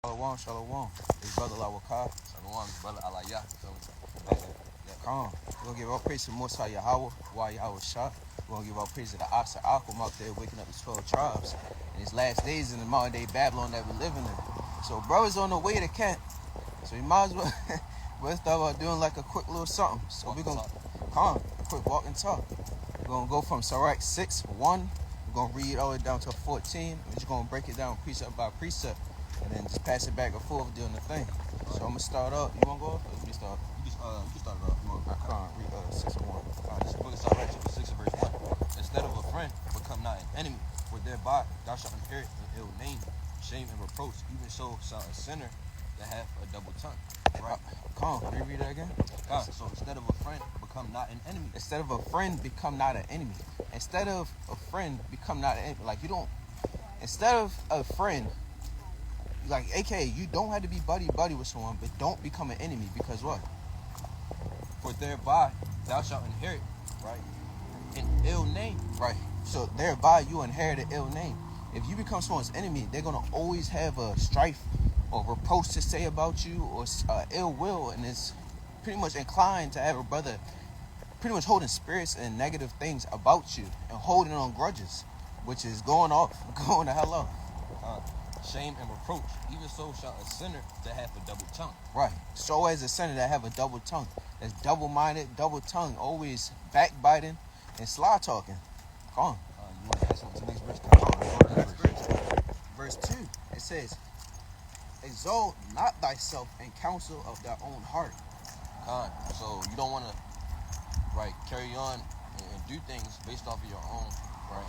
Shalom, shalom. It's brother Lawakar. Shalom, brother Aliyah. Come. We're going to give all praise to Most High Yahweh, why Yahweh shot. We're going to give all praise to the Ox of Akum out there waking up his 12 tribes in these last days in the modern day Babylon that we're living in. So, brothers on the way to camp. So, you might as well we'll start about doing like a quick little something. So, we're going to come, a quick walk and talk. We're going to go from Sirach 6, 1. We're going to read all the way down to 14. We're just going to break it down precept by precept. And then just pass it back and forth doing the thing. So I'm gonna start up. You wanna go off? Or let me start. You can start it off. I can't read 6 and 1. This book is Sirach chapter 6 and verse 1. Instead of a friend, become not an enemy, for thereby thou shalt inherit an ill name, shame and reproach. Even so shall a sinner that hath a double tongue. Right? Come on, let me read that again. So instead of a friend, become not an enemy. Instead of a friend, become not an enemy. Instead of a friend, become not an enemy. Like you don't. Instead of a friend. Like, aka, you don't have to be buddy with someone, but don't become an enemy, because what? For thereby thou shalt inherit, right, an ill name. Right. So thereby you inherit an ill name. If you become someone's enemy, they're gonna always have a strife or reproach to say about you, or ill will, and it's pretty much inclined to have a brother pretty much holding spirits and negative things about you and holding on grudges, which is going to hell off. Shame and reproach. Even so shall a sinner that hath a double tongue. Right. So as a sinner that have a double tongue. That's double-minded, double tongue, always backbiting and sly talking. Come on. You want to pass on to the next verse? Verse 2. It says, exalt not thyself in counsel of thy own heart. So you don't want to carry on and do things based off of your own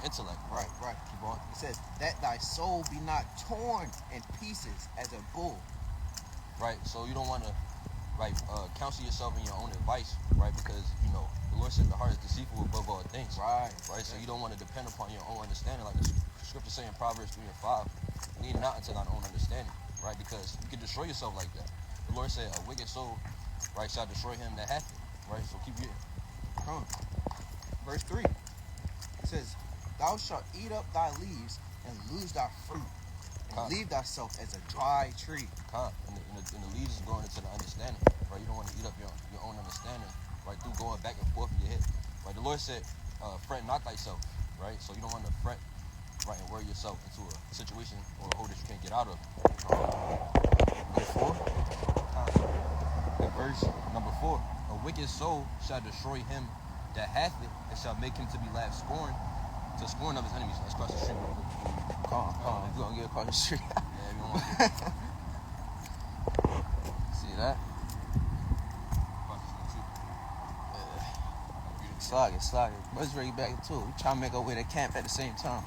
intellect. Right. Keep on. It says, that thy soul be not torn in pieces as a bull. Right. So you don't want to counsel yourself in your own advice, right? Because the Lord said the heart is deceitful above all things. Right. So you don't want to depend upon your own understanding, like the scripture say in Proverbs 3 and 5. Lean not unto thine own understanding, right? Because you can destroy yourself like that. The Lord said, a wicked soul, shall destroy him that hath it. Right. So keep reading. Verse 3. It says, thou shalt eat up thy leaves and lose thy fruit, and leave thyself as a dry tree. And the leaves is going into the understanding, right? You don't want to eat up your own understanding, right? Through going back and forth in your head, right? The Lord said, fret not thyself, right? So you don't want to fret, right, and worry yourself into a situation or a hole that you can't get out of. Verse 4. In verse number 4, a wicked soul shall destroy him that hath it, and shall make him to be laughed scorn, to scorn of his enemies. That's across the street. Come on. If you're going to get across the street. Yeah, you don't want to See that? Slog it. Let's bring it back to it. We trying to make our way to camp at the same time.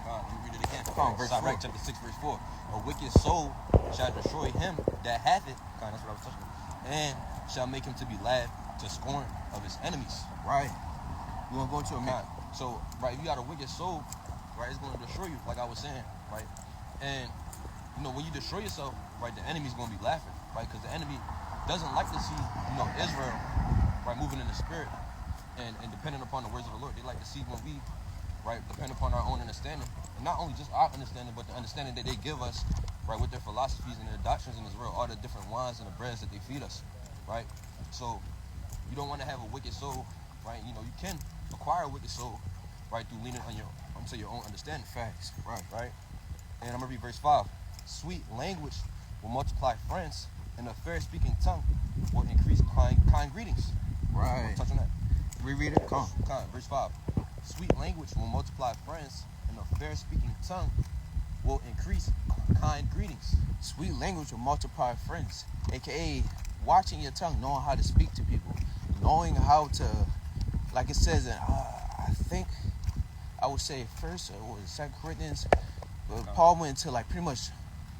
Let me read it again. Come on, verse 4. Sirach chapter 6, verse 4. A wicked soul shall destroy him that hath it. That's what I was touching. And shall make him to be laughed to scorn of his enemies. Right. You want to go into a minute? So, if you got a wicked soul, it's going to destroy you, like I was saying, right? And, when you destroy yourself, the enemy's going to be laughing, right? Because the enemy doesn't like to see, Israel, moving in the spirit and depending upon the words of the Lord. They like to see when we, depend upon our own understanding. And not only just our understanding, but the understanding that they give us, with their philosophies and their doctrines in this world, all the different wines and the breads that they feed us, right? So, you don't want to have a wicked soul, right? You can acquire a wicked soul, through leaning on your own understanding. Facts. Right. And I'm gonna read verse 5. Sweet language will multiply friends, and a fair speaking tongue will increase kind greetings. Right. Touch on that. Reread it. Come on. Verse 5. Sweet language will multiply friends, and a fair speaking tongue will increase kind greetings. Sweet language will multiply friends, aka watching your tongue, knowing how to speak to people, knowing how to, like it says in, I think, I would say first or Second Corinthians, Paul went into pretty much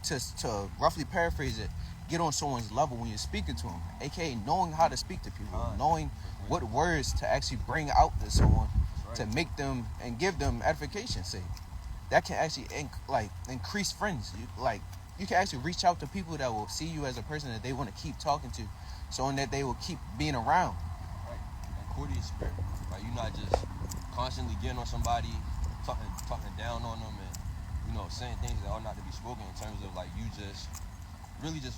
to roughly paraphrase it, get on someone's level when you're speaking to them, aka knowing how to speak to people, knowing what words to actually bring out to someone to make them and give them edification. Say that can actually increase friends. You can actually reach out to people that will see you as a person that they want to keep talking to, so that they will keep being around. And courteous spirit, You're not just constantly getting on somebody, talking down on them, and saying things that are not to be spoken in terms of you just really just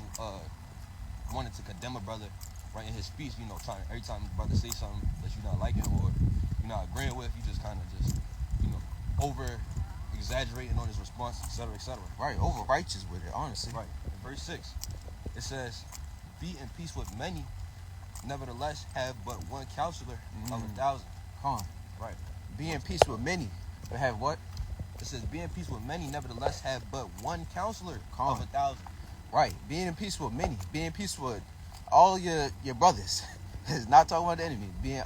wanted to condemn a brother, right, in his speech, you know, trying every time the brother say something that you're not liking or you're not agreeing with, you just kind of just, you know, over exaggerating on his response, etc., etc. Right, over righteous with it, honestly. Right. In verse 6, it says, "Be in peace with many, nevertheless have but one counselor of 1,000." Come on. Right. Be in peace with many, but have what? It says, "Be in peace with many, nevertheless have but one counselor Come of on. 1,000." Right, being in peace with many, being in peace with all your brothers. It's not talking about the enemy. Being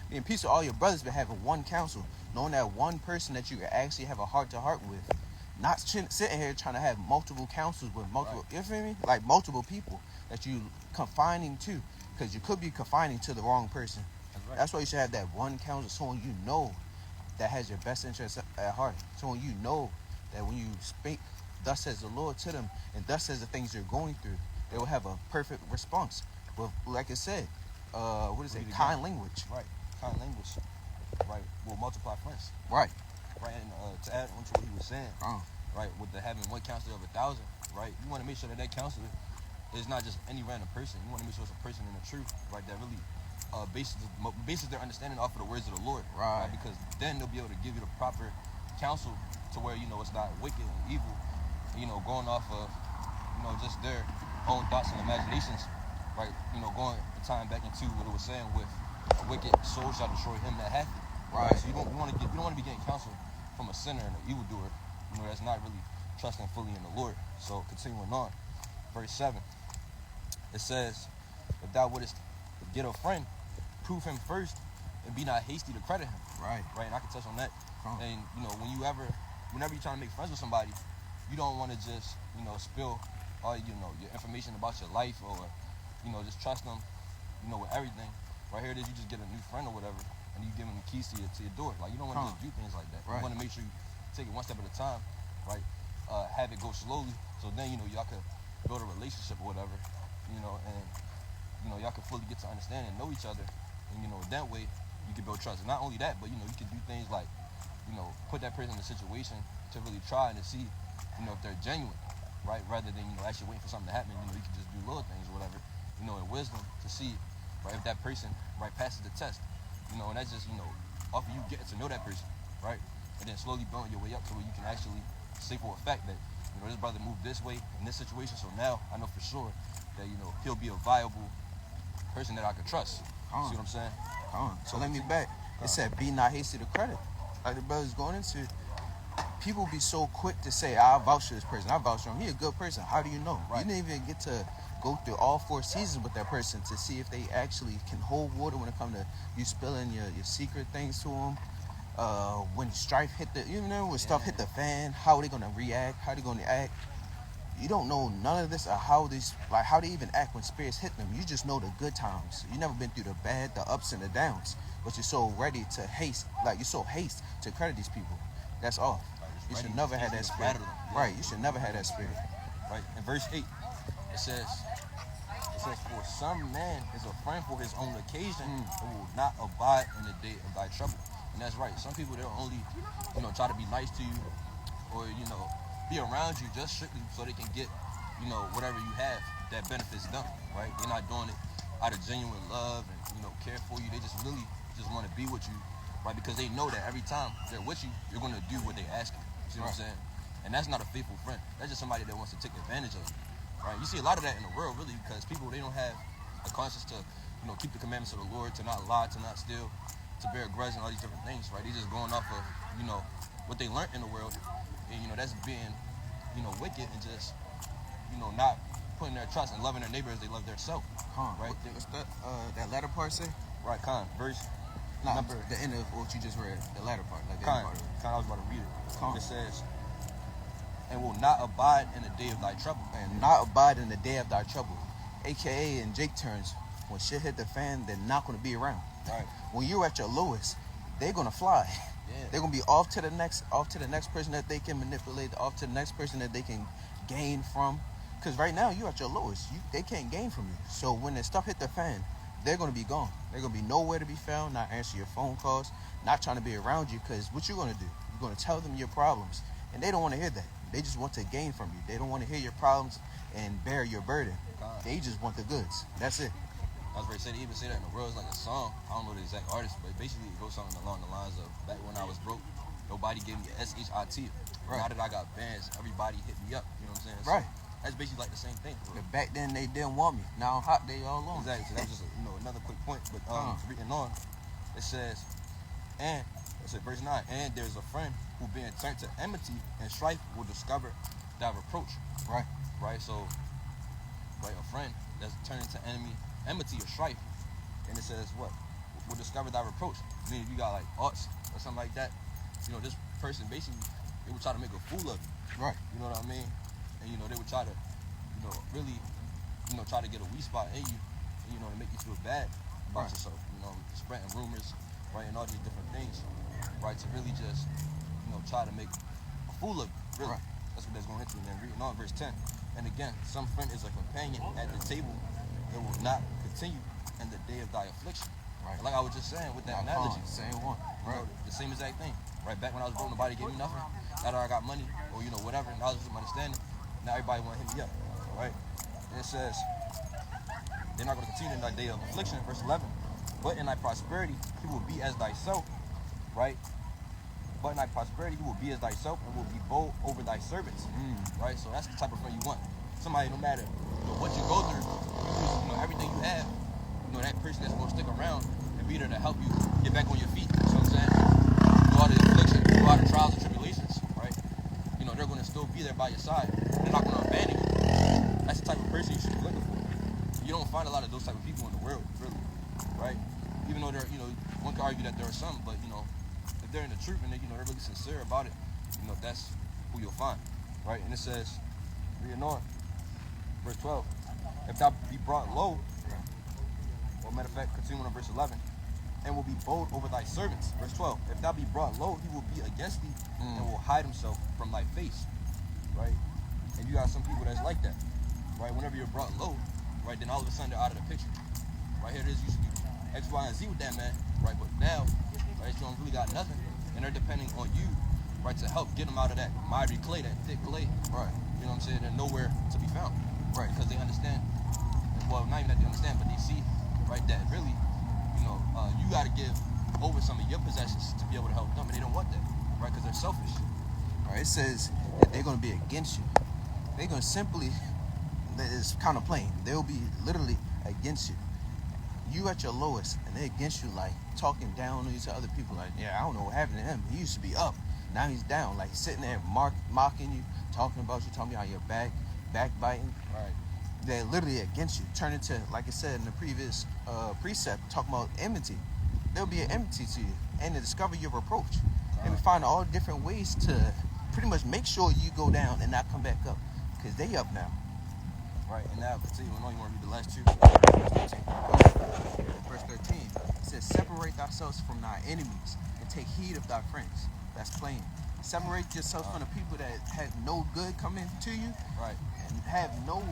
in peace with all your brothers, but having one counsel, knowing that one person that you can actually have a heart to heart with, not sitting here trying to have multiple counsels with multiple. Right. You feel me? Like multiple people that you confining to, because you could be confining to the wrong person. That's right. That's why you should have that one counsel, someone you know that has your best interest at heart, someone you know that when you speak, thus says the Lord to them, and thus says the things you're going through, they will have a perfect response. With, like I said, what is it? Kind language. Right. Kind language. Right. Will multiply friends. Right. Right. And to add on to what he was saying, right, with the having one counselor of 1,000, right, you want to make sure that counselor is not just any random person. You want to make sure it's a person in the truth, right, that really bases their understanding off of the words of the Lord. Right. Because then they'll be able to give you the proper counsel to where, you know, it's not wicked and evil, you know, going off of, you know, just their own thoughts and imaginations, right, you know, tying back into what it was saying with wicked soul shall destroy him that hath it. Right. So you don't want to be getting counsel from a sinner and an evildoer, you know, that's not really trusting fully in the Lord. So continuing on, verse 7, it says, "If thou wouldest get a friend, prove him first, and be not hasty to credit him." Right. Right. And I can touch on that. And you know, whenever you're trying to make friends with somebody, you don't want to just, you know, spill all, you know, your information about your life, or, you know, just trust them, you know, with everything. Right here it is, you just get a new friend or whatever, and you give them the keys to your door. Like, you don't want to just do things like that. Right. You want to make sure you take it one step at a time, right? Have it go slowly, so then, you know, y'all could build a relationship or whatever, you know, and, you know, y'all can fully get to understand and know each other, and, you know, that way you can build trust. And not only that, but, you know, you can do things like, you know, put that person in a situation to really try and to see, you know, if they're genuine, right? Rather than, you know, actually waiting for something to happen. You know, you can just do little things or whatever, you know, in wisdom to see, right, if that person, right, passes the test, you know, and that's just, you know, off of you getting to know that person, right? And then slowly building your way up to where you can actually say for a fact that, you know, this brother moved this way in this situation, so now I know for sure that, you know, he'll be a viable person that I could trust. See what I'm saying? So let me back. It said, "Be not hasty to credit." Like the brother's going into, people be so quick to say, "I vouch for this person. I vouch for him. He a good person." How do you know? Right. You didn't even get to go through all 4 seasons with that person to see if they actually can hold water when it comes to you spilling your secret things to them. When strife hit when stuff hit the fan, how are they gonna react? How are they gonna act? You don't know none of this, or how they even act when spirits hit them. You just know the good times. You never been through the bad, the ups and the downs. But you're so ready to haste, like you're so haste to credit these people. That's off. You should never have that spirit. Right. You should never have that spirit. Right. In verse 8, it says, "For some man is a friend for his own occasion, and will not abide in the day of thy trouble." And that's right. Some people, they'll only, you know, try to be nice to you, or, you know, be around you just strictly so they can get, you know, whatever you have that benefits them, right? They're not doing it out of genuine love and, you know, care for you. They just really just want to be with you, right? Because they know that every time they're with you, you're going to do what they ask you. See what I'm saying? And that's not a faithful friend. That's just somebody that wants to take advantage of you, right? You see a lot of that in the world, really, because people, they don't have a conscience to, you know, keep the commandments of the Lord, to not lie, to not steal, to bear a grudge, and all these different things, right? They're just going off of, you know, what they learned in the world, and, you know, that's being, you know, wicked, and just, you know, not putting their trust and loving their neighbor as they love their self, right? What's that latter part say? Right, verse number the end of what you just read, the latter part, like the end part. I was about to read it. It says, "And will not abide in the day of thy trouble." And not abide in the day of thy trouble. AKA in Jake terms, when shit hit the fan, they're not going to be around. Right. When you're at your lowest, they're going to fly. Yeah. They're going to be off to the next person that they can manipulate, off to the next person that they can gain from. Because right now, you're at your lowest. They can't gain from you. So when the stuff hit the fan, they're going to be gone. They're going to be nowhere to be found, not answer your phone calls, not trying to be around you. Because what you're going to do, you're going to tell them your problems. And they don't want to hear that. They just want to gain from you. They don't want to hear your problems and bear your burden. God. They just want the goods. That's it. I was ready to say, they even say that in the world. It's like a song. I don't know the exact artist, but basically it goes something along the lines of, back when I was broke, nobody gave me a SHIT. Right. Now that I got bands, everybody hit me up. You know what I'm saying? So Right. that's basically like the same thing. But back then they didn't want me. Now I'm hot, they all on. Exactly. So that was just another quick point. But reading on, it says, and it said verse 9, and there's a friend who being turned to enmity and strife will discover thy reproach. Right. Right. So, right, a friend that's turned into enmity or strife, and it says what? Will discover thy reproach. I mean, if you got like arts or something like that, this person basically, they would try to make a fool of you. Right. You know what I mean? And they would try to, really, try to get a weak spot in you, and, to make you feel bad about yourself. Spreading rumors, right, and all these different things, right, to really just, try to make a fool of you. Really. Right. That's what that's going into. And then reading on verse 10. And again, some friend is a companion at the table and will not continue in the day of thy affliction. Right. Like I was just saying with that analogy. Same one. Right. The same exact thing. Right. Back when I was broke, nobody gave me nothing. Now that I got money or whatever, and I was just understanding, now everybody want to hit me up. Right. And it says, they're not going to continue in thy day of affliction, verse 11. But in thy prosperity, he will be as thyself. Right. But in thy prosperity, he will be as thyself and will be bold over thy servants. Right. So that's the type of friend you want. Somebody, no matter what you go through, everything you have, that person that's going to stick around and be there to help you get back on your feet. You know what I'm saying? Through all the affliction, through all the trials and tribulations, right? They're going to still be there by your side. They're not going to abandon you. That's the type of person you should be looking for. You don't find a lot of those type of people in the world, really, right? Even though they're, one could argue that there are some, but, if they're in the truth and they're really sincere about it, that's who you'll find, right? And it says, reading on, verse 12, if thou be brought low, or matter of fact, continuing on verse 11, and will be bold over thy servants. Verse 12, if thou be brought low, he will be against thee and will hide himself from thy face, right? And you got some people that's like that, right? Whenever you're brought low, right, then all of a sudden they're out of the picture. Right here it is, you should be X, Y, and Z with that man, right? But now, right, you don't really got nothing, and they're depending on you, right, to help get them out of that miry clay, that thick clay. Right. You know what I'm saying? They're nowhere to be found. Right. Because they understand, well, not even that they understand, but they see, right, that really, you got to give over some of your possessions to be able to help them, and they don't want that, right, because they're selfish. Right. It says that they're going to be against you. They're going to simply, it's kind of plain, they'll be literally against you. You at your lowest, and they're against you, like talking down on you to other people. Like, yeah, I don't know what happened to him. He used to be up. Now he's down. Like sitting there mocking you, talking about you, talking about your backbiting. Right. They're literally against you. Turn into, like I said in the previous precept, talking about enmity. There'll be an enmity to you, and to discover your reproach. And we find all different ways to pretty much make sure you go down and not come back up, because they up now. Right, and now continue on, you want to read the last two? Verse 13, it says, separate thyself from thy enemies and take heed of thy friends. That's plain. Separate yourself from the people that have no good coming to you, Right. and have no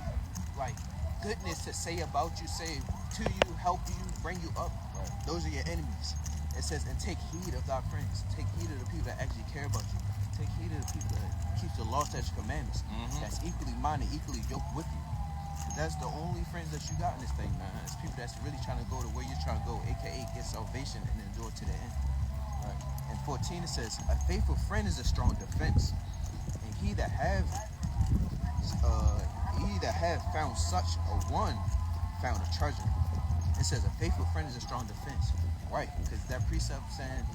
goodness to say about you, say to you, help you, bring you up. Right. Those are your enemies. It says, and take heed of thy friends. Take heed of the people that actually care about you. Take heed of the people that keep the law, statutes, commandments. That's equally minded, equally yoked with you. That's the only friends that you got in this thing, man. It's people that's really trying to go to where you're trying to go, aka get salvation and endure to the end. Right. And 14 it says, a faithful friend is a strong defense, and he that have found such a one found a treasure. It says a faithful friend is a strong defense, right? Because that precept saying,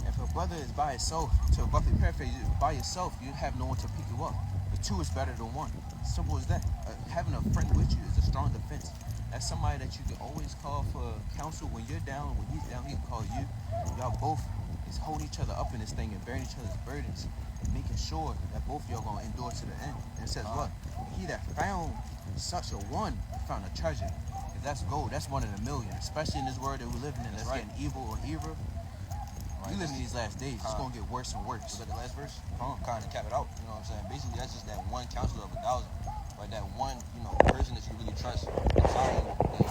if a brother is by himself, to roughly paraphrase, by yourself, you have no one to pick you up. The two is better than one. Simple as that. Having a friend with you is a strong defense. That's somebody that you can always call for counsel when you're down. When he's down, he can call you. Y'all both is holding each other up in this thing and bearing each other's burdens and making sure that both of y'all going to endure to the end. And it says what? He that found such a one found a treasure. If that's gold, that's one in a million. Especially in this world that we're living in, that's getting evil or evil. Right. You live in these last days, it's going to get worse and worse. Is that the last verse? Kind of cap it out, you know what I'm saying? Basically, that's just that one counselor of 1,000. Right, that one, person that you really trust, and